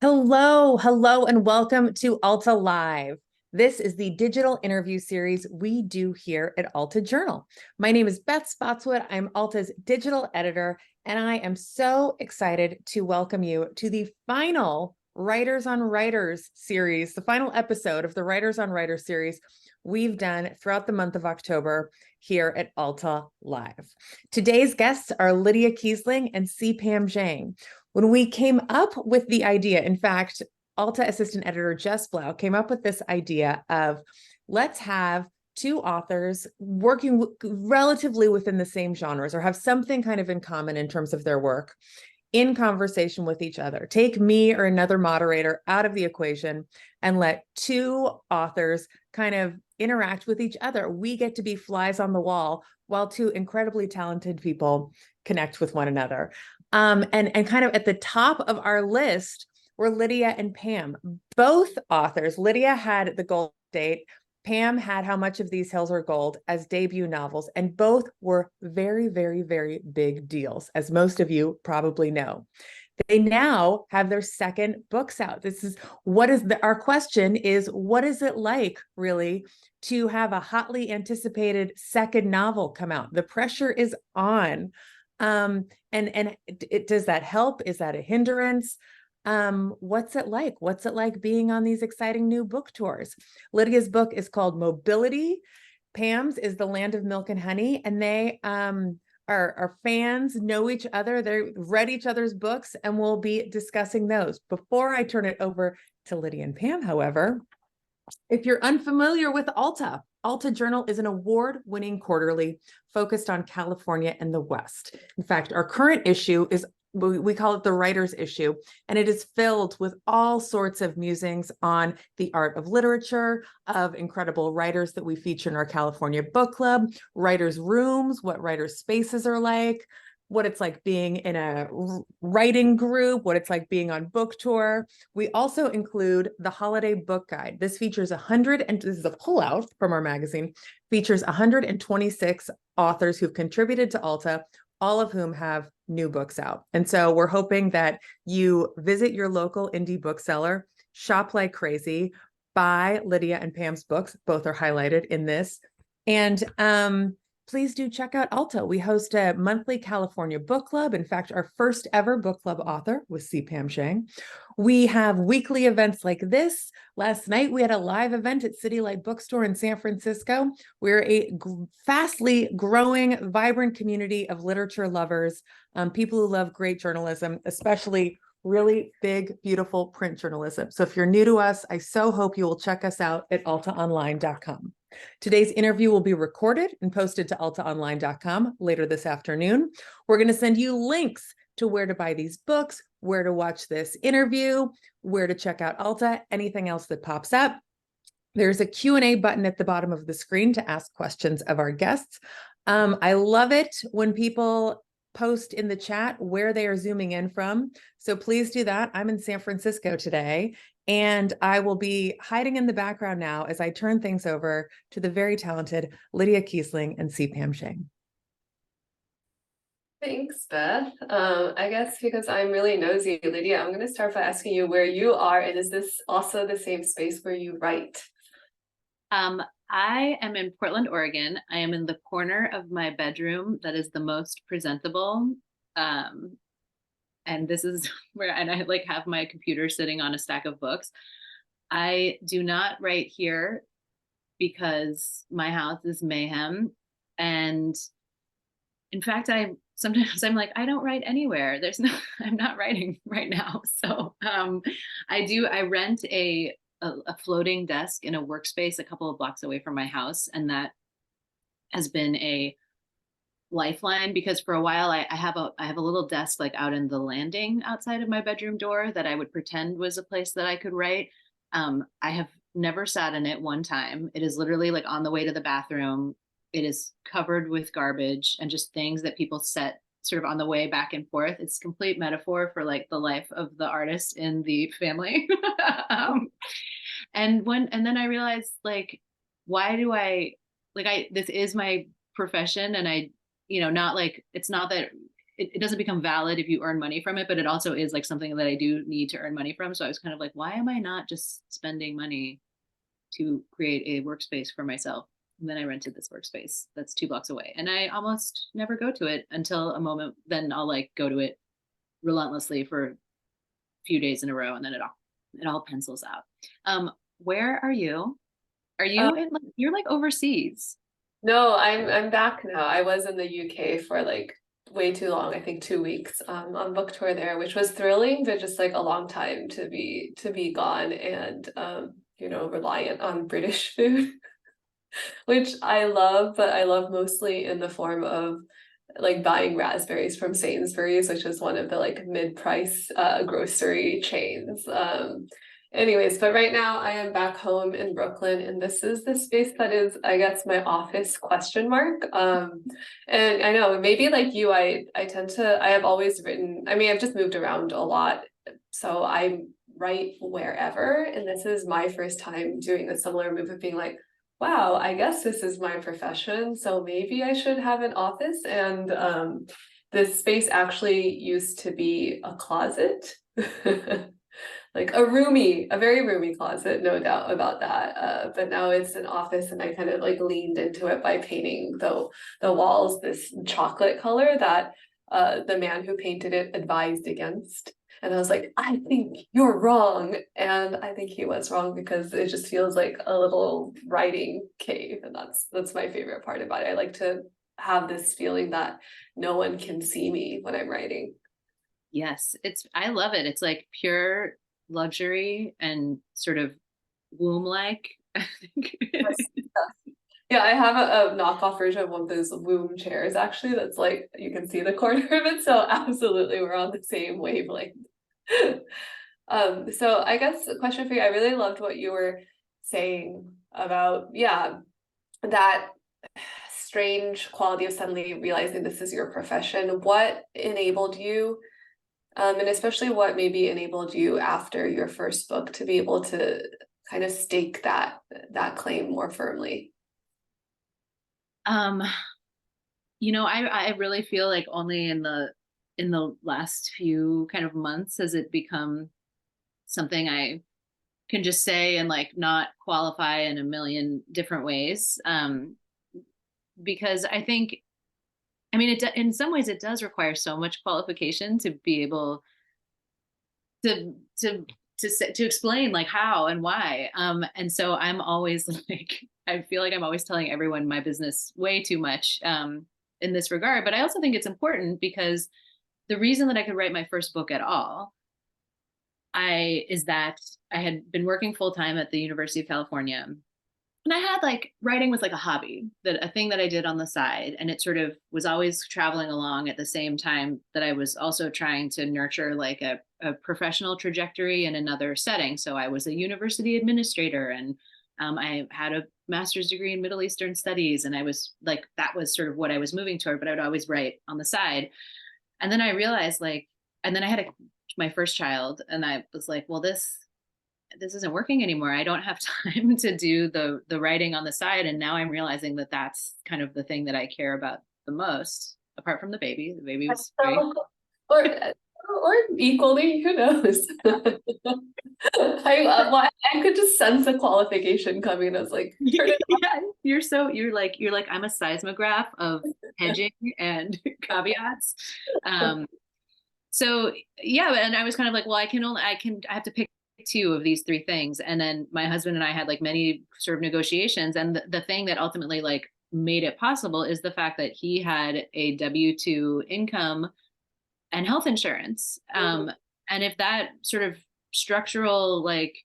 Hello, and welcome to Alta Live. This is the digital interview series we do here at Alta Journal. My name is Beth Spotswood. I'm Alta's digital editor, and I am so excited to welcome you to the final Writers on Writers series, the final episode of the Writers on Writers series we've done throughout the month of October here at Alta Live. Today's guests are Lydia Kiesling and Pam Zhang. When we came up with the idea, in fact, Alta assistant editor Jess Blau came up with this idea of let's have two authors working relatively within the same genres or have something kind of in common in terms of their work in conversation with each other. Take me or another moderator out of the equation and let two authors kind of interact with each other. We get to be flies on the wall while two incredibly talented people connect with one another. And kind of at the top of our list were Lydia and Pam, both authors. Lydia had The Gold Date. Pam had How Much of These Hills Are Gold as debut novels, and both were very, very, very big deals, as most of you probably know. They now have their second books out. Our question is, what is it like really to have a hotly anticipated second novel come out? The pressure is on. Does that help? Is that a hindrance? What's it like? What's it like being on these exciting new book tours? Lydia's book is called Mobility. Pam's is The Land of Milk and Honey, and they are fans, know each other, they've read each other's books, and we'll be discussing those. Before I turn it over to Lydia and Pam, however, if you're unfamiliar with Alta, Alta Journal is an award-winning quarterly focused on California and the West. In fact, our current issue is, we call it the writer's issue, and it is filled with all sorts of musings on the art of literature, of incredible writers that we feature in our California book club, writers' rooms, what writers' spaces are like, what it's like being in a writing group, what it's like being on book tour. We also include the holiday book guide. This features this is a pullout from our magazine, features 126 authors who've contributed to Alta, all of whom have new books out. And so we're hoping that you visit your local indie bookseller, shop like crazy, buy Lydia and Pam's books. Both are highlighted in this. And please do check out Alta. We host a monthly California book club. In fact, our first ever book club author was Pam Zhang. We have weekly events like this. Last night, we had a live event at City Light Bookstore in San Francisco. We're a fastly growing, vibrant community of literature lovers, people who love great journalism, especially really big, beautiful print journalism. So if you're new to us, I so hope you will check us out at altaonline.com. Today's interview will be recorded and posted to altaonline.com later this afternoon. We're going to send you links to where to buy these books, where to watch this interview, where to check out Alta, anything else that pops up. There's a Q&A button at the bottom of the screen to ask questions of our guests. I love it when people post in the chat where they are zooming in from. So please do that. I'm in San Francisco today, and I will be hiding in the background now as I turn things over to the very talented Lydia Kiesling and Pam Zhang. Thanks, Beth. I guess because I'm really nosy, Lydia, I'm going to start by asking you where you are, and is this also the same space where you write? I am in Portland, Oregon. I am in the corner of my bedroom that is the most presentable. And this is where, and I like have my computer sitting on a stack of books. I do not write here because my house is mayhem. And in fact, sometimes I'm like, I don't write anywhere. I'm not writing right now. So I rent a floating desk in a workspace a couple of blocks away from my house. And that has been a lifeline because for a while I have a little desk like out in the landing outside of my bedroom door that I would pretend was a place that I could write. I have never sat in it one time. It is literally like on the way to the bathroom. It is covered with garbage and just things that people set sort of on the way back and forth. It's complete metaphor for like the life of the artist in the family. And then I realized like, why do this is my profession, and not like, it's not that it doesn't become valid if you earn money from it, but it also is like something that I do need to earn money from. So I was kind of like, why am I not just spending money to create a workspace for myself? And then I rented this workspace that's 2 blocks away, and I almost never go to it until a moment. Then I'll like go to it relentlessly for a few days in a row, and then it all pencils out. Where are you? Are you in like, you're like overseas? No, I'm back now. I was in the UK for like way too long, I think 2 weeks, on book tour there, which was thrilling, but just like a long time to be gone and you know, reliant on British food, which I love, but I love mostly in the form of like buying raspberries from Sainsbury's, which is one of the like mid-price grocery chains. Anyways, but right now I am back home in Brooklyn, and this is the space that is, I guess, my office question mark. And I know maybe like you, I have always written, I mean, I've just moved around a lot, so I write wherever, and this is my first time doing a similar move of being like, wow, I guess this is my profession, so maybe I should have an office. And this space actually used to be a closet. Like a very roomy closet, no doubt about that. But now it's an office, and I kind of like leaned into it by painting the walls this chocolate color that the man who painted it advised against. And I was like, I think you're wrong. And I think he was wrong, because it just feels like a little writing cave. And that's my favorite part about it. I like to have this feeling that no one can see me when I'm writing. Yes, I love it. It's like pure luxury and sort of womb-like. I think Yeah, I have a knockoff version of one of those womb chairs actually, that's like, you can see the corner of it. So absolutely, we're on the same wavelength. So I guess a question for you, I really loved what you were saying about, yeah, that strange quality of suddenly realizing this is your profession. What enabled you, and especially what maybe enabled you after your first book to be able to kind of stake that claim more firmly? You know, I really feel like only in the last few kind of months has it become something I can just say and like not qualify in a million different ways. Because I think, I mean, in some ways it does require so much qualification to be able to to explain like how and why. And so I'm always like, I feel like I'm always telling everyone my business way too much in this regard. But I also think it's important, because the reason that I could write my first book at all is that I had been working full time at the University of California. And I had like writing was like a hobby, that a thing that I did on the side. And it sort of was always traveling along at the same time that I was also trying to nurture like a professional trajectory in another setting. So I was a university administrator, and I had a master's degree in Middle Eastern studies. And I was like, that was sort of what I was moving toward, but I would always write on the side. And then I realized like, and then I had my first child, and I was like, well, this isn't working anymore. I don't have time to do the writing on the side. And now I'm realizing that that's kind of the thing that I care about the most, apart from the baby. The baby was great. Or equally, who knows? I could just sense a qualification coming. I was like, Yeah, you're like I'm a seismograph of hedging and caveats. So yeah, and I was kind of like, well, I have to pick two of these three things. And then my husband and I had like many sort of negotiations. And the thing that ultimately like made it possible is the fact that he had a W-2 income and health insurance. And if that sort of structural, like,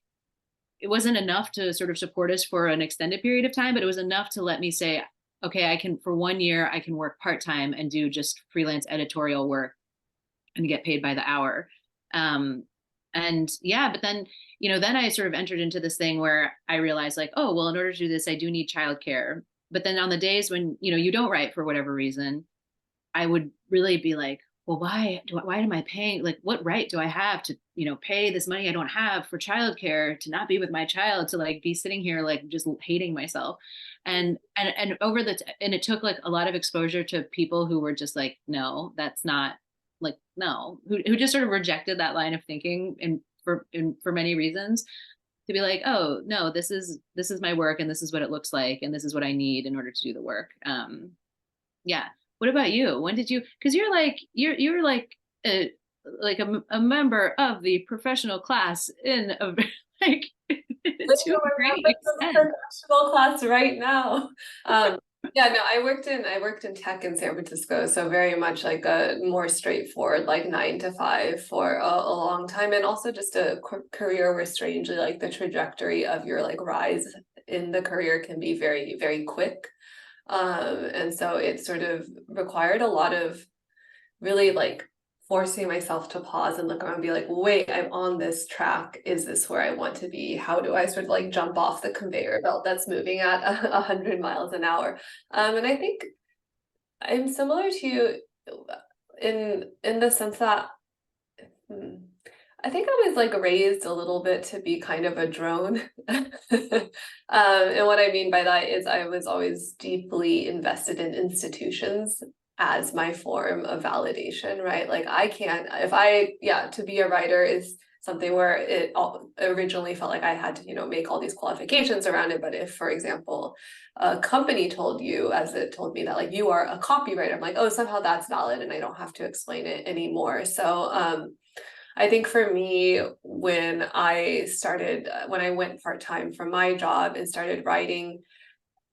it wasn't enough to sort of support us for an extended period of time, but it was enough to let me say, okay, I can, for 1 year, I can work part-time and do just freelance editorial work and get paid by the hour. And yeah, but then, you know, then I sort of entered into this thing where I realized like, oh, well, in order to do this, I do need childcare. But then on the days when, you know, you don't write for whatever reason, I would really be like, well, why am I paying? Like, what right do I have to, you know, pay this money I don't have for childcare, to not be with my child, to like be sitting here, like just hating myself. And it took like a lot of exposure to people who were just like, no, that's not like, no, who just sort of rejected that line of thinking and for many reasons, to be like, oh no, this is my work and this is what it looks like and this is what I need in order to do the work. Yeah. What about you? When did you, because you're like a member of the professional class in a like to a great extent. Professional class right now. Yeah, no, I worked in tech in San Francisco, so very much like a more straightforward, like 9 to 5 for a long time, and also just a career where strangely, like the trajectory of your like rise in the career can be very, very quick. And so it sort of required a lot of really like forcing myself to pause and look around and be like, wait, I'm on this track. Is this where I want to be? How do I sort of like jump off the conveyor belt that's moving at 100 miles an hour? And I think I'm similar to you in the sense that I think I was like raised a little bit to be kind of a drone. And what I mean by that is I was always deeply invested in institutions as my form of validation, right? Like I can't, to be a writer is something where it originally felt like I had to, make all these qualifications around it. But if, for example, a company told me that like you are a copywriter, I'm like, oh, somehow that's valid and I don't have to explain it anymore. So I think for me, when I went part-time from my job and started writing,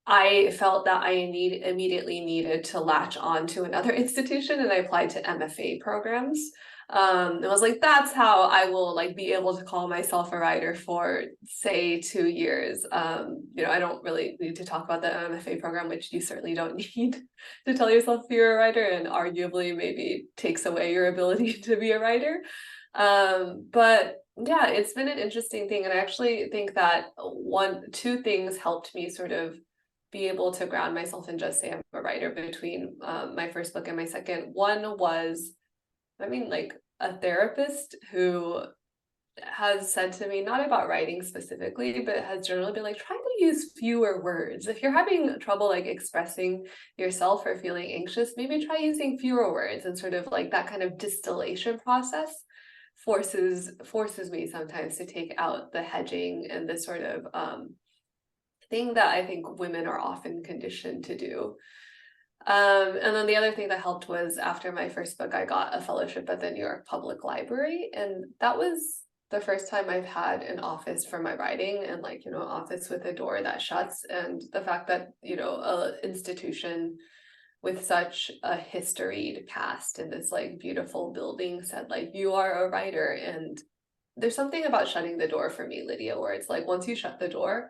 I felt that I immediately needed to latch on to another institution, and I applied to MFA programs. And I was like, that's how I will like be able to call myself a writer for say 2 years. I don't really need to talk about the MFA program, which you certainly don't need to tell yourself you're a writer, and arguably maybe takes away your ability to be a writer. But yeah, it's been an interesting thing. And I actually think that two things helped me sort of be able to ground myself and just say I'm a writer between my first book and my second. One was, like a therapist who has said to me, not about writing specifically, but has generally been like, try to use fewer words. If you're having trouble like expressing yourself or feeling anxious, maybe try using fewer words, and sort of like that kind of distillation process forces me sometimes to take out the hedging and the sort of thing that I think women are often conditioned to do. And then the other thing that helped was after my first book, I got a fellowship at the New York Public Library. And that was the first time I've had an office for my writing, and like, office with a door that shuts. And the fact that, an institution with such a historied past in this like beautiful building said like, you are a writer. And there's something about shutting the door for me, Lydia, where it's like, once you shut the door,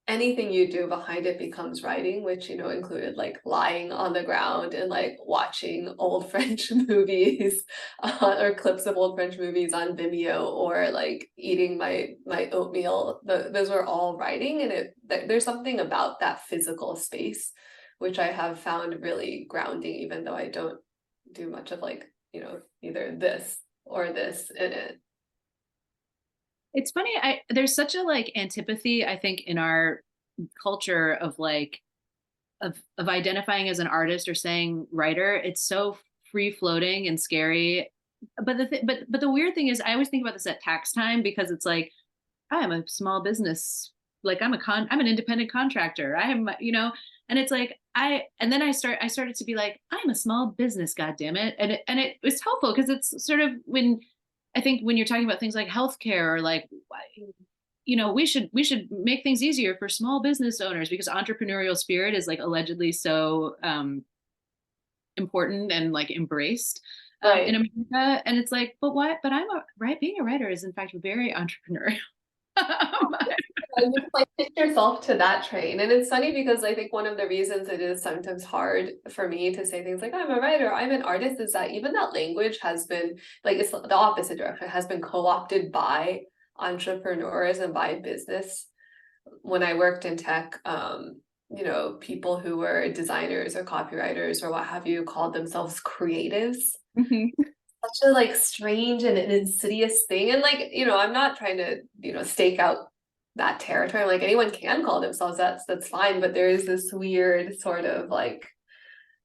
anything you do behind it becomes writing, which, included like lying on the ground and like watching old French movies or clips of old French movies on Vimeo, or like eating my oatmeal. Those were all writing. And there's something about that physical space, which I have found really grounding, even though I don't do much of like, either this or this in it. It's funny, there's such a like antipathy, I think, in our culture of like of identifying as an artist or saying writer. It's so free floating and scary. But the weird thing is, I always think about this at tax time, because it's like, I am a small business, like I'm an independent contractor. I am, and it's like and then I started to be like, I'm a small business, God damn it. And it was helpful, because it's sort of I think when you're talking about things like healthcare, or like, we should make things easier for small business owners, because entrepreneurial spirit is like allegedly so important and like embraced in America. And it's like, but what? But being a writer is in fact very entrepreneurial. You like pitch yourself to that train. And it's funny because I think one of the reasons it is sometimes hard for me to say things like, I'm a writer, I'm an artist, is that even that language has been like, it's the opposite direction, has been co-opted by entrepreneurs and by business. When I worked in tech, people who were designers or copywriters or what have you called themselves creatives. Mm-hmm. Such a like strange and an insidious thing. And like, I'm not trying to, stake out that territory. Like anyone can call themselves that's fine. But there is this weird sort of like,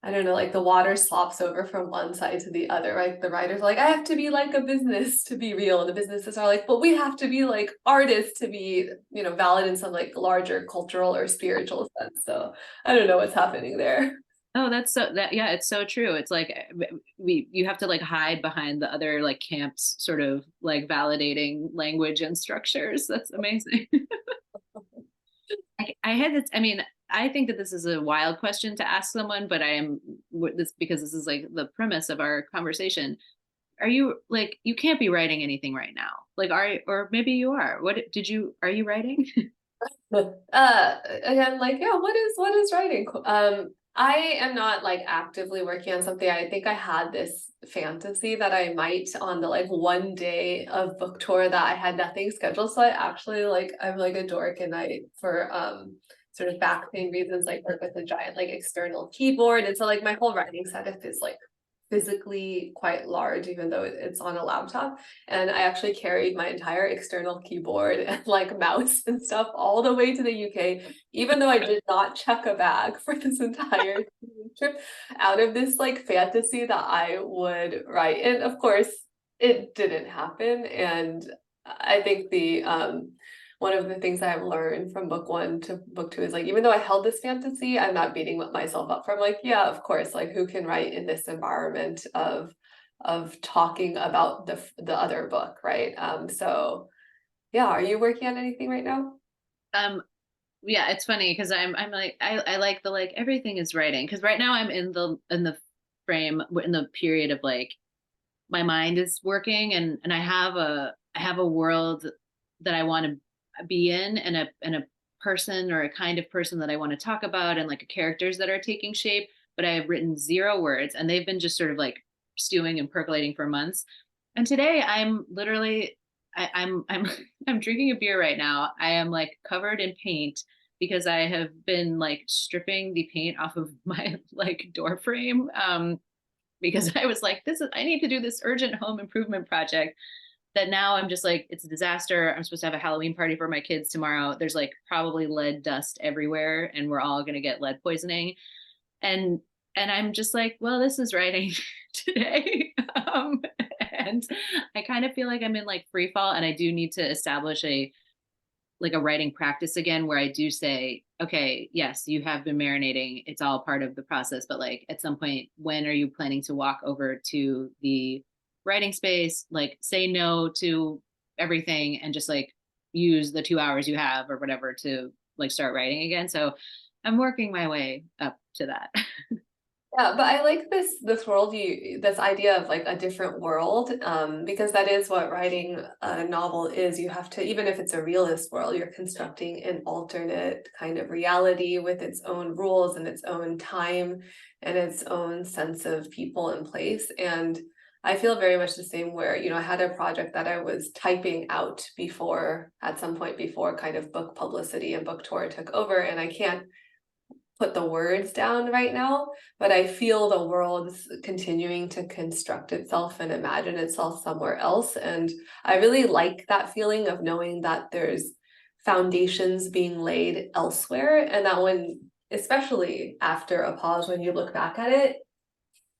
I don't know, like the water slops over from one side to the other. Like the writers are like, I have to be like a business to be real. And the businesses are like, but we have to be like artists to be, you know, valid in some like larger cultural or spiritual sense. So I don't know what's happening there. Oh, that's so that yeah, it's so true. It's like you have to like hide behind the other like camps sort of like validating language and structures. That's amazing. I had this, I mean, I think that this is a wild question to ask someone, but I am this because this is like the premise of our conversation. Are you like you can't be writing anything right now? Like or maybe you are. Are you writing? Again, like, yeah, what is writing? I am not like actively working on something. I think I had this fantasy that I might on the like one day of book tour that I had nothing scheduled. So I actually like I'm like a dork and I for sort of back pain reasons like work with a giant like external keyboard. And so like my whole writing setup is like physically quite large, even though it's on a laptop. And I actually carried my entire external keyboard and like mouse and stuff all the way to the UK, even though I did not check a bag for this entire trip, out of this like fantasy that I would write. And of course, it didn't happen. And I think the one of the things I've learned from book one to book two is like, even though I held this fantasy, I'm not beating myself up from like, yeah, of course, like who can write in this environment of talking about the other book, right? So yeah, are you working on anything right now? Um, yeah, it's funny because I'm like I like the like everything is writing because right now I'm in the frame in the period of like my mind is working and I have a world that I want to be in and a person or a kind of person that I want to talk about and like characters that are taking shape, but I have written 0 words and they've been just sort of like stewing and percolating for months. And today I'm literally I'm I'm drinking a beer right now. I am like covered in paint because I have been like stripping the paint off of my like door frame because I was like, I need to do this urgent home improvement project that now I'm just like, it's a disaster. I'm supposed to have a Halloween party for my kids tomorrow. There's like probably lead dust everywhere and we're all going to get lead poisoning. And, and I'm just like, well, this is writing today. And I kind of feel like I'm in like free fall and I do need to establish like a writing practice again where I do say, okay, yes, you have been marinating. It's all part of the process. But like at some point, when are you planning to walk over to the writing space, like say no to everything and just like use the 2 hours you have or whatever to like start writing again. So I'm working my way up to that. Yeah, but I like this world this idea of like a different world, because that is what writing a novel is. You have to, even if it's a realist world, you're constructing an alternate kind of reality with its own rules and its own time and its own sense of people and place. And I feel very much the same where, you know, I had a project that I was typing out before, at some point before kind of book publicity and book tour took over, and I can't put the words down right now, but I feel the world's continuing to construct itself and imagine itself somewhere else. And I really like that feeling of knowing that there's foundations being laid elsewhere. And that when, especially after a pause, when you look back at it,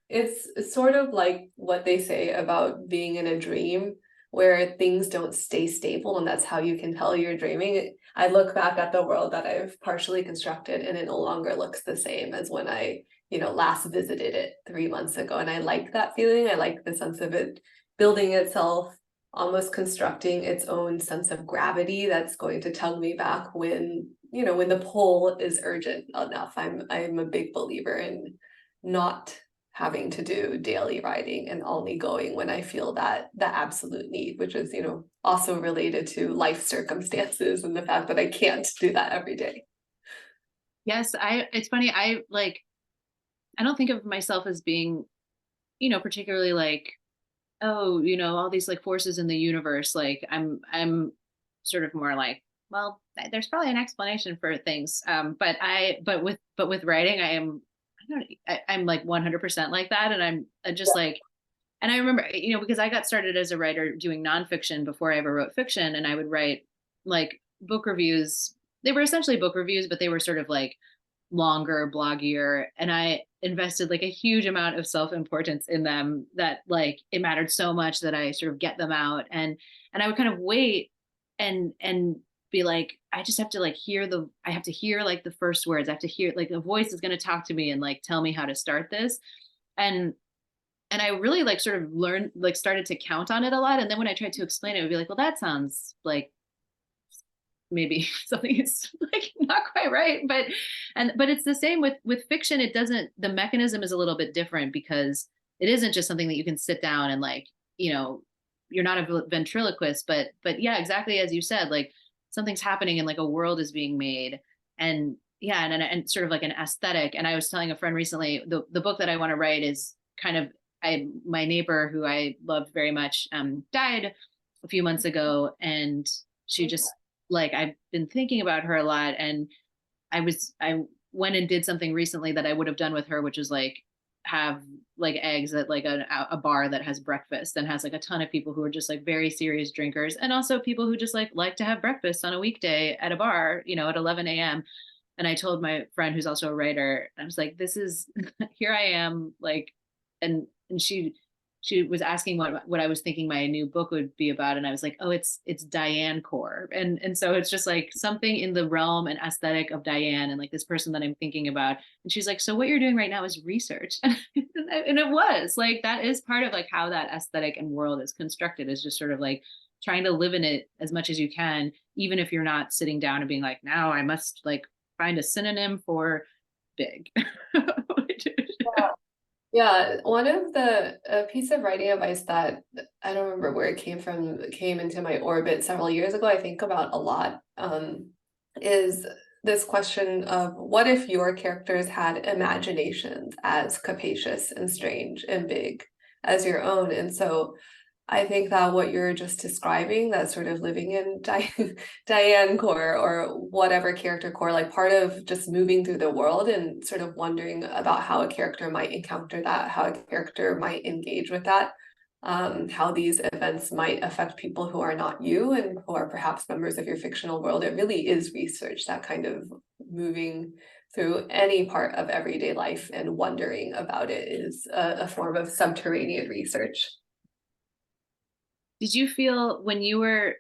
it's sort of like what they say about being in a dream where things don't stay stable and that's how you can tell you're dreaming. I look back at the world that I've partially constructed and it no longer looks the same as when I, you know, last visited it 3 months ago. And I like that feeling. I like the sense of it building itself, almost constructing its own sense of gravity that's going to tug me back when, you know, when the pull is urgent enough. I'm a big believer in not having to do daily writing and only going when I feel that the absolute need, which is, you know, also related to life circumstances and the fact that I can't do that every day. Yes, it's funny. I don't think of myself as being, you know, particularly like, oh, you know, all these like forces in the universe. Like I'm sort of more like, well, there's probably an explanation for things. But with writing, I'm like 100% like that. And I'm just like, and I remember, you know, because I got started as a writer doing nonfiction before I ever wrote fiction. And I would write like book reviews. They were essentially book reviews, but they were sort of like longer, bloggier, and I invested like a huge amount of self-importance in them, that like it mattered so much that I sort of get them out. And I would kind of wait and be like, I just have to like I have to hear like the first words. I have to hear like a voice is going to talk to me and like tell me how to start this. And I really like sort of learned, like started to count on it a lot. And then when I tried to explain it, it would be like, well, that sounds like maybe something is like not quite right. But it's the same with fiction. It doesn't, the mechanism is a little bit different, because it isn't just something that you can sit down and like, you know, you're not a ventriloquist, but yeah, exactly as you said, like something's happening and like a world is being made. And yeah, and sort of like an aesthetic. And I was telling a friend recently, the book that I want to write is kind of, my neighbor who I loved very much died a few months ago, and she just like, I've been thinking about her a lot, and I went and did something recently that I would have done with her, which is like have like eggs at like a bar that has breakfast and has like a ton of people who are just like very serious drinkers, and also people who just like to have breakfast on a weekday at a bar, you know, at 11 a.m. And I told my friend who's also a writer, I was like, this is here I am, like, and she was asking what I was thinking my new book would be about, and I was like, oh, it's Diane core, and so it's just like something in the realm and aesthetic of Diane and like this person that I'm thinking about. And she's like, so what you're doing right now is research, and it was like, that is part of like how that aesthetic and world is constructed, is just sort of like trying to live in it as much as you can, even if you're not sitting down and being like, now I must like find a synonym for big. Yeah, one of the a piece of writing advice that I don't remember where it came from, came into my orbit several years ago, I think about a lot, is this question of what if your characters had imaginations as capacious and strange and big as your own? And so I think that what you're just describing, that sort of living in Diane core or whatever character core, like part of just moving through the world and sort of wondering about how a character might encounter that, how a character might engage with that, how these events might affect people who are not you and who are perhaps members of your fictional world. It really is research, that kind of moving through any part of everyday life and wondering about it is a form of subterranean research. Did you feel when you were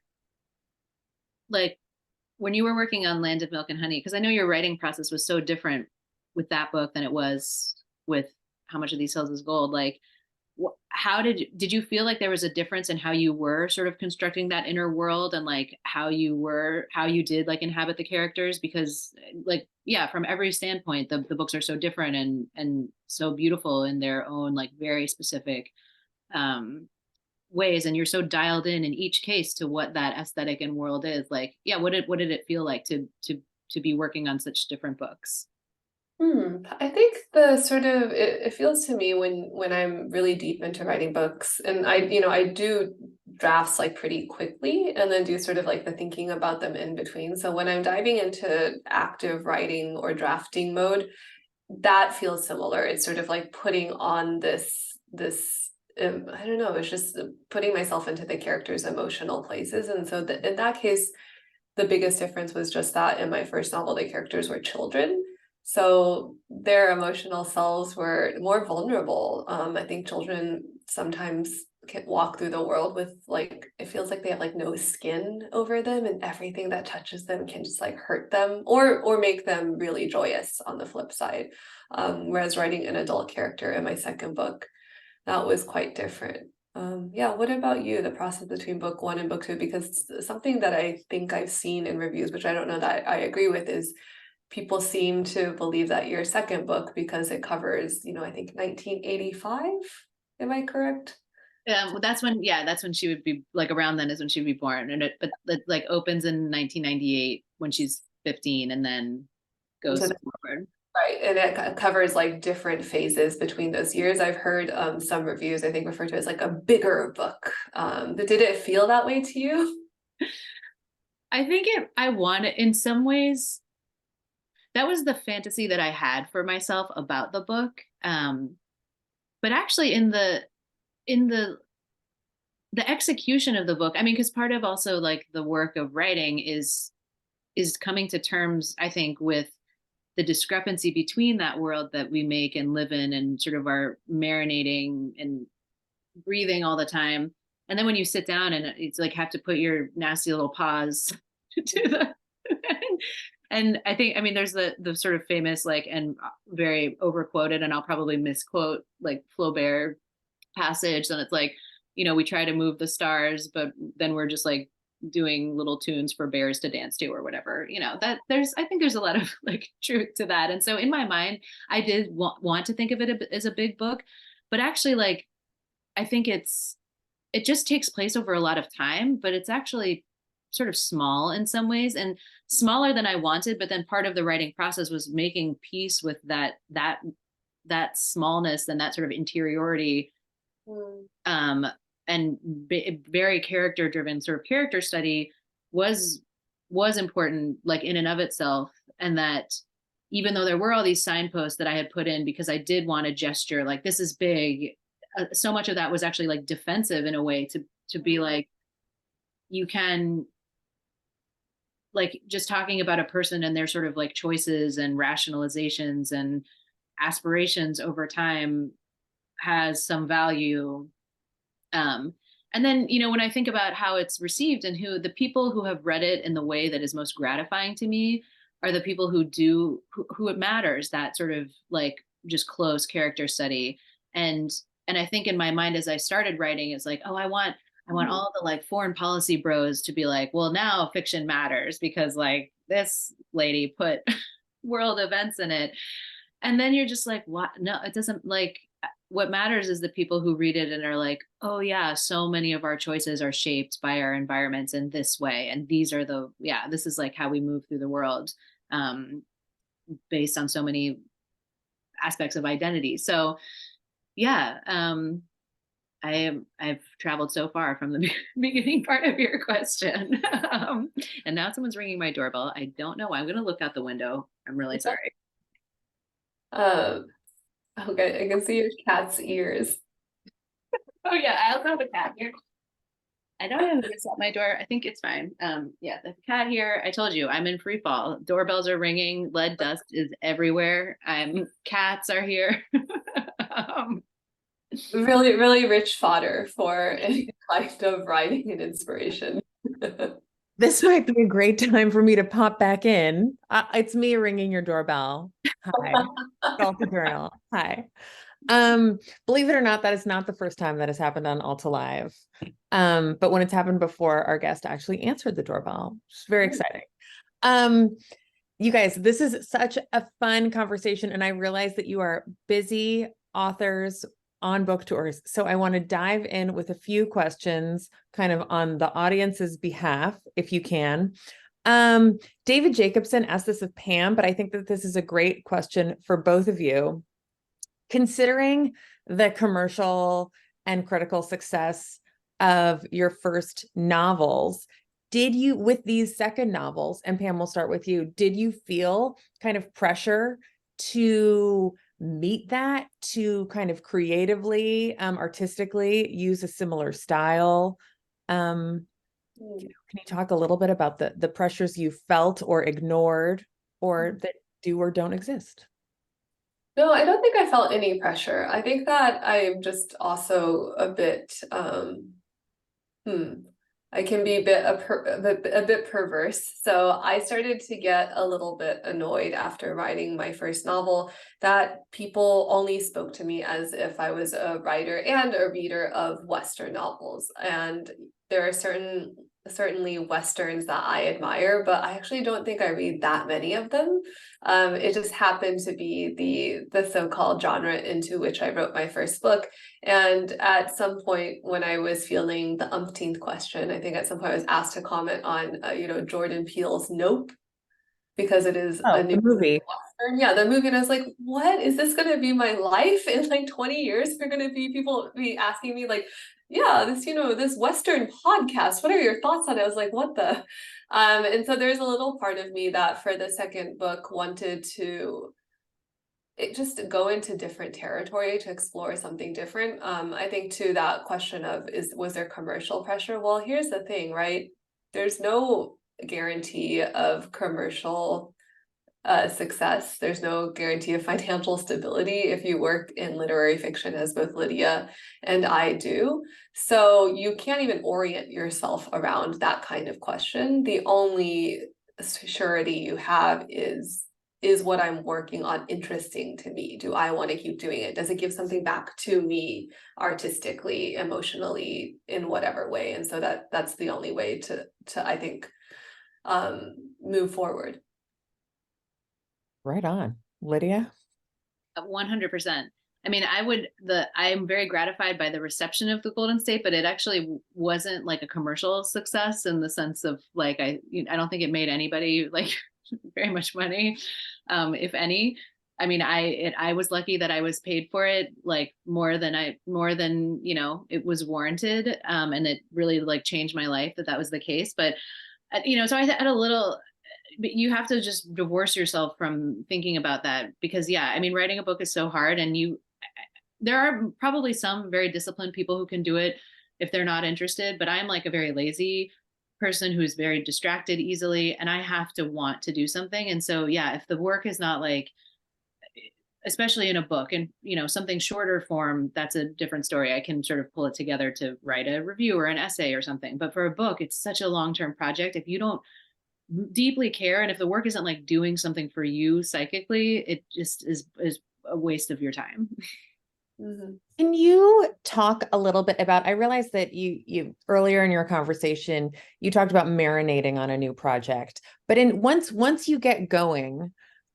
working on Land of Milk and Honey, because I know your writing process was so different with that book than it was with How Much of These Hills is Gold, like how did you feel like there was a difference in how you were sort of constructing that inner world, and like how you did like inhabit the characters? Because like, yeah, from every standpoint, the books are so different and so beautiful in their own like very specific ways, and you're so dialed in each case to what that aesthetic and world is. Like, yeah, what did it feel like to be working on such different books? I think the sort of it feels to me when I'm really deep into writing books, and I do drafts like pretty quickly and then do sort of like the thinking about them in between. So when I'm diving into active writing or drafting mode, that feels similar. It's sort of like putting on this I don't know, it's just putting myself into the character's emotional places. And so in that case, the biggest difference was just that in my first novel, the characters were children. So their emotional selves were more vulnerable. I think children sometimes can walk through the world with like, it feels like they have like no skin over them, and everything that touches them can just like hurt them or make them really joyous on the flip side. Whereas writing an adult character in my second book, that was quite different. Yeah, what about you, the process between book one and book two? Because something that I think I've seen in reviews, which I don't know that I agree with, is people seem to believe that your second book, because it covers, I think 1985, am I correct? Well, that's when she would be like, around then is when she'd be born, and it like opens in 1998 when she's 15, and then goes forward. Right, and it covers like different phases between those years. I've heard some reviews, I think, refer to it as like a bigger book. But did it feel that way to you? I think I wanted, in some ways, that was the fantasy that I had for myself about the book. But actually in the execution of the book, I mean, because part of also like the work of writing is coming to terms, I think, with the discrepancy between that world that we make and live in and sort of are marinating and breathing all the time. And then when you sit down and it's like have to put your nasty little paws to the and I think, I mean, there's the sort of famous like and very overquoted, and I'll probably misquote like Flaubert passage, and it's like, we try to move the stars, but then we're just like doing little tunes for bears to dance to or whatever, that I think there's a lot of like truth to that. And so in my mind, I did want to think of it as a big book, but actually like, I think it just takes place over a lot of time, but it's actually sort of small in some ways and smaller than I wanted. But then part of the writing process was making peace with that smallness and that sort of interiority. And very character driven sort of character study was important, like in and of itself. And that even though there were all these signposts that I had put in because I did want to gesture like, this is big, so much of that was actually like defensive in a way to be like, you can like just talking about a person and their sort of like choices and rationalizations and aspirations over time has some value. And then, when I think about how it's received and who the people who have read it in the way that is most gratifying to me are the people who it matters, that sort of like just close character study. And I think in my mind, as I started writing, it's like, oh, I want all the like foreign policy bros to be like, well, now fiction matters because like this lady put world events in it. And then you're just like, what? No, it doesn't. Like, what matters is the people who read it and are like, oh yeah, so many of our choices are shaped by our environments in this way. And these are this is like how we move through the world, based on so many aspects of identity. So yeah, I've traveled so far from the beginning part of your question. And now someone's ringing my doorbell. I don't know why. I'm going to look out the window. I'm really sorry. Okay, I can see your cat's ears. Oh yeah, I also have a cat here. I don't have this at my door. I think it's fine. Yeah, the cat here. I told you I'm in free fall. Doorbells are ringing. Lead dust is everywhere. Cats are here. Really, really rich fodder for any kind of writing and inspiration. This might be a great time for me to pop back in. It's me ringing your doorbell. Hi, Alta Journal. Hi. Believe it or not, that is not the first time that has happened on Alta Live. But when it's happened before, our guest actually answered the doorbell. It's very exciting. You guys, this is such a fun conversation, and I realize that you are busy authors on book tours. So I want to dive in with a few questions kind of on the audience's behalf, if you can. David Jacobson asked this of Pam, but I think that this is a great question for both of you. Considering the commercial and critical success of your first novels, did you, with these second novels, and Pam, we'll start with you, did you feel kind of pressure to meet that, to kind of creatively, artistically use a similar style? Can you talk a little bit about the pressures you felt or ignored, or that do or don't exist? No, I don't think I felt any pressure. I think that I'm just also a bit, I can be a bit perverse. So I started to get a little bit annoyed after writing my first novel that people only spoke to me as if I was a writer and a reader of Western novels. And there are certainly Westerns that I admire, but I actually don't think I read that many of them. It just happened to be the so-called genre into which I wrote my first book. And at some point when I was feeling the umpteenth question, I think at some point I was asked to comment on, Jordan Peele's Nope, because it is a new movie. Western. Yeah, the movie. And I was like, what is this going to be my life in like 20 years? They're going to be people be asking me like, yeah, this Western podcast, what are your thoughts on it? I was like, what the? And so there's a little part of me that for the second book wanted to just go into different territory to explore something different. I think to that question of was there commercial pressure? Well, here's the thing, right? There's no guarantee of commercial success. There's no guarantee of financial stability if you work in literary fiction, as both Lydia and I do. So you can't even orient yourself around that kind of question. The only surety you have is what I'm working on interesting to me? Do I want to keep doing it? Does it give something back to me artistically, emotionally, in whatever way? And so that's the only way to I think move forward. Right on. Lydia? 100%. I mean, I'm very gratified by the reception of the Golden State, but it actually wasn't like a commercial success in the sense of like, I don't think it made anybody like very much money, if any. I mean, I was lucky that I was paid for it like more than it was warranted. And it really like changed my life that was the case. But so I had a little, but you have to just divorce yourself from thinking about that because yeah, I mean, writing a book is so hard and there are probably some very disciplined people who can do it if they're not interested, but I'm like a very lazy person who's very distracted easily and I have to want to do something. And so, yeah, if the work is not like, especially in a book and, something shorter form, that's a different story. I can sort of pull it together to write a review or an essay or something. But for a book, it's such a long-term project. If you don't deeply care and if the work isn't like doing something for you psychically, it just is a waste of your time. Mm-hmm. Can you talk a little bit about, I realized that you earlier in your conversation, you talked about marinating on a new project, but once you get going,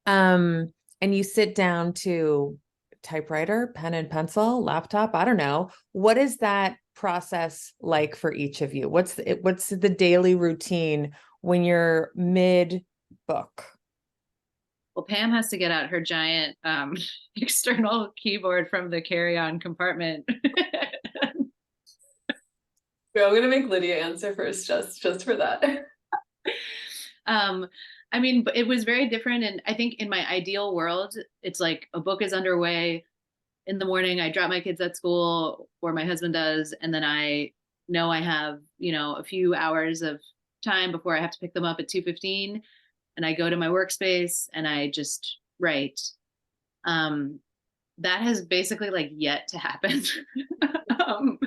and you sit down to typewriter, pen and pencil, laptop, I don't know, what is that process like for each of you? What's the daily routine when you're mid book? Well, Pam has to get out her giant external keyboard from the carry-on compartment. So I'm gonna make Lydia answer first, just for that. I mean, but it was very different, and I think in my ideal world, it's like a book is underway in the morning. I drop my kids at school, or my husband does, and then I know I have a few hours of time before I have to pick them up at 2:15. And I go to my workspace and I just write. That has basically like yet to happen. um,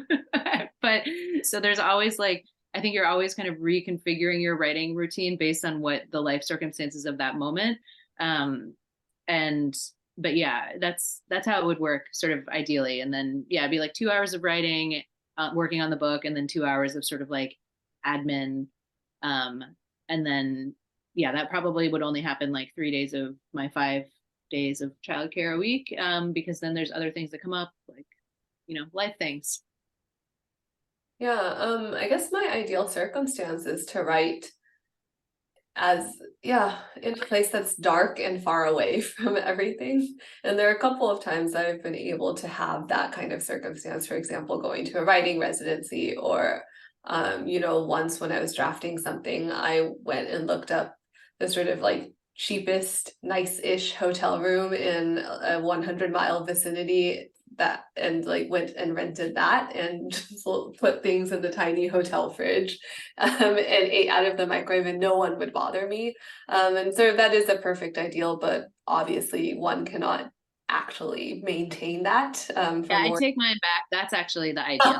but so there's always like, I think you're always kind of reconfiguring your writing routine based on what the life circumstances of that moment. But yeah, that's how it would work sort of ideally. And then, yeah, it'd be like 2 hours of writing, working on the book, and then 2 hours of sort of like admin. And then, yeah, that probably would only happen like 3 days of my 5 days of childcare a week, because then there's other things that come up, like, life things. Yeah, I guess my ideal circumstance is to write in a place that's dark and far away from everything. And there are a couple of times I've been able to have that kind of circumstance, for example, going to a writing residency or once when I was drafting something, I went and looked up the sort of like cheapest, nice-ish hotel room in a 100-mile vicinity and like went and rented that and just put things in the tiny hotel fridge and ate out of the microwave and no one would bother me. And so that is a perfect ideal, but obviously one cannot actually maintain that. I take mine back. That's actually the ideal.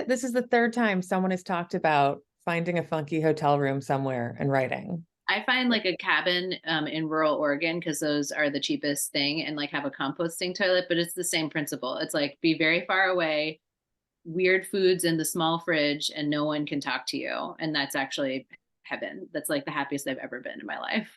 This is the third time someone has talked about finding a funky hotel room somewhere and writing. I find like a cabin in rural Oregon because those are the cheapest thing and like have a composting toilet, but it's the same principle. It's like be very far away, weird foods in the small fridge, and no one can talk to you. And that's actually heaven. That's like the happiest I've ever been in my life.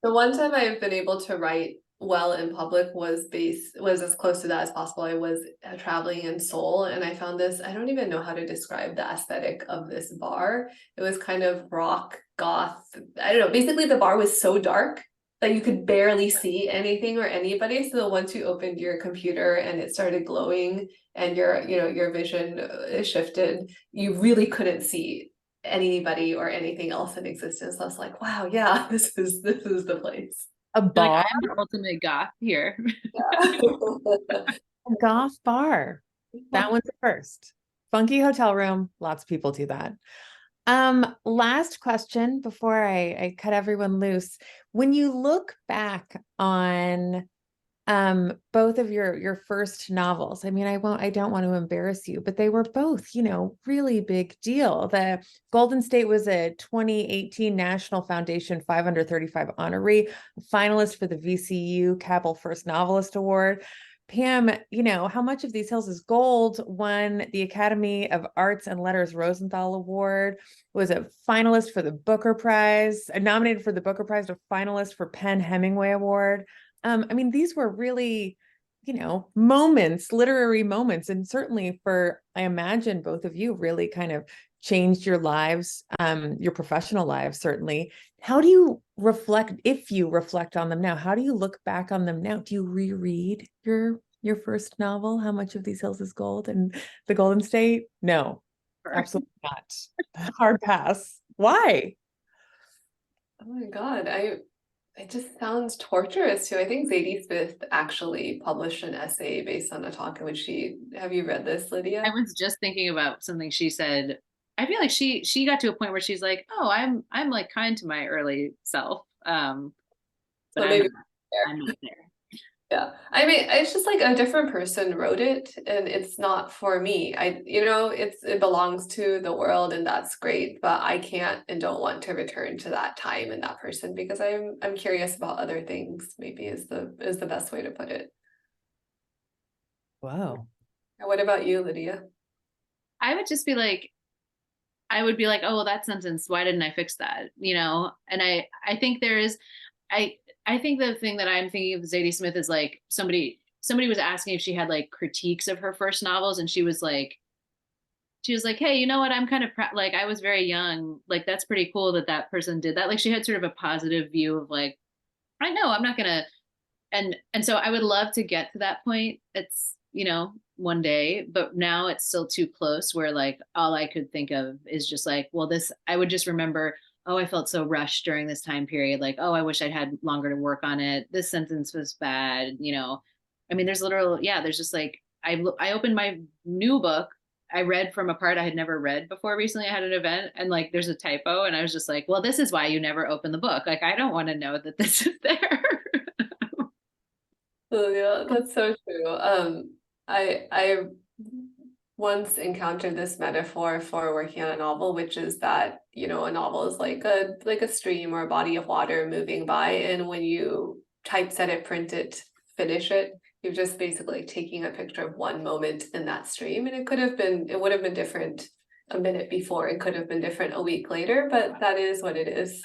The one time I've been able to write well in public was as close to that as possible. I was traveling in Seoul and I found this, I don't even know how to describe the aesthetic of this bar. It was kind of rock, goth, I don't know. Basically the bar was so dark that you could barely see anything or anybody. So once you opened your computer and it started glowing and your vision shifted, you really couldn't see anybody or anything else in existence. I was like, wow, yeah, this is the place. A bar? Like, I'm the ultimate goth here. Yeah. A goth bar. That one's the first. Funky hotel room. Lots of people do that. Last question before I cut everyone loose. When you look back on both of your first novels, I mean, I don't want to embarrass you, but they were both, really big deal. The Golden State was a 2018 National Foundation 535 honoree, finalist for the VCU Cabell First Novelist Award. Pam, How Much of These Hills is Gold won the Academy of Arts and Letters Rosenthal Award, was a finalist for the Booker Prize, nominated for the Booker Prize, a finalist for Penn Hemingway Award. These were really, moments, literary moments, and certainly I imagine both of you really kind of changed your lives, your professional lives, certainly. How do you reflect, if you reflect on them now, how do you look back on them now? Do you reread your first novel, How Much of These Hills is Gold, and The Golden State? No, absolutely not. Hard pass. Why? Oh my God, it just sounds torturous too. I think Zadie Smith actually published an essay based on a talk in which have you read this, Lydia? I was just thinking about something she said. I feel like she got to a point where she's like, oh, I'm like kind to my early self. But So maybe I'm not there. Yeah, it's just like a different person wrote it, and it's not for me. It belongs to the world, and that's great. But I can't and don't want to return to that time and that person because I'm curious about other things. Maybe is the best way to put it. Wow. What about you, Lydia? I would just be like, oh, well, that sentence, why didn't I fix that? And I think I think the thing that I'm thinking of Zadie Smith is like somebody was asking if she had like critiques of her first novels, and she was like, hey, you know what? I'm kind of like, I was very young. Like, that's pretty cool that person did that. Like, she had sort of a positive view of like, I know I'm not gonna, and so I would love to get to that point. It's, one day, but now it's still too close where like all I could think of is just like, well, I would just remember, oh, I felt so rushed during this time period. Like, oh, I wish I'd had longer to work on it. This sentence was bad. There's just like, I opened my new book. I read from a part I had never read before recently. I had an event and like, there's a typo. And I was just like, well, this is why you never open the book. Like, I don't want to know that this is there. Oh yeah, that's so true. I once encountered this metaphor for working on a novel, which is that, a novel is like a stream or a body of water moving by, and when you typeset it, print it, finish it, you're just basically taking a picture of one moment in that stream, and it would have been different a minute before, it could have been different a week later, but that is what it is.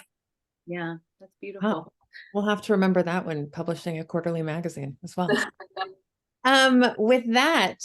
Yeah, that's beautiful. Wow. We'll have to remember that when publishing a quarterly magazine as well. With that,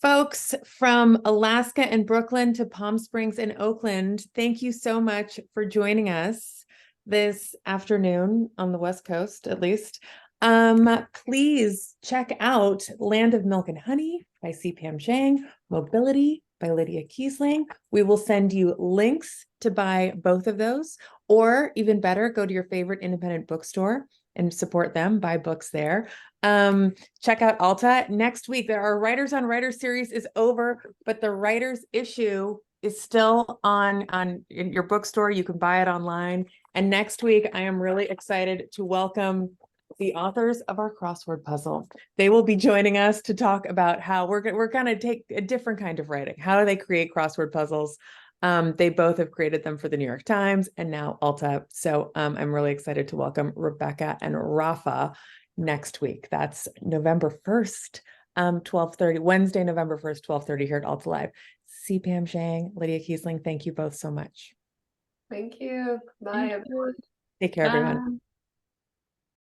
folks from Alaska and Brooklyn to Palm Springs and Oakland, thank you so much for joining us this afternoon on the West Coast, at least. Please check out Land of Milk and Honey by Pam Zhang, Mobility by Lydia Kiesling. We will send you links to buy both of those, or even better, go to your favorite independent bookstore and support them, buy books there. Check out Alta. Next week, our Writers on Writers series is over, but the writers issue is still on in your bookstore. You can buy it online. And next week, I am really excited to welcome the authors of our crossword puzzle. They will be joining us to talk about how we're going to take a different kind of writing. How do they create crossword puzzles? They both have created them for the New York Times and now Alta. So I'm really excited to welcome Rebecca and Rafa next week. That's November 1st, 12:30, Wednesday, November 1st, 12:30 here at Alta Live. Pam Zhang, Lydia Kiesling, thank you both so much. Thank you. Bye, everyone. Take care, everyone.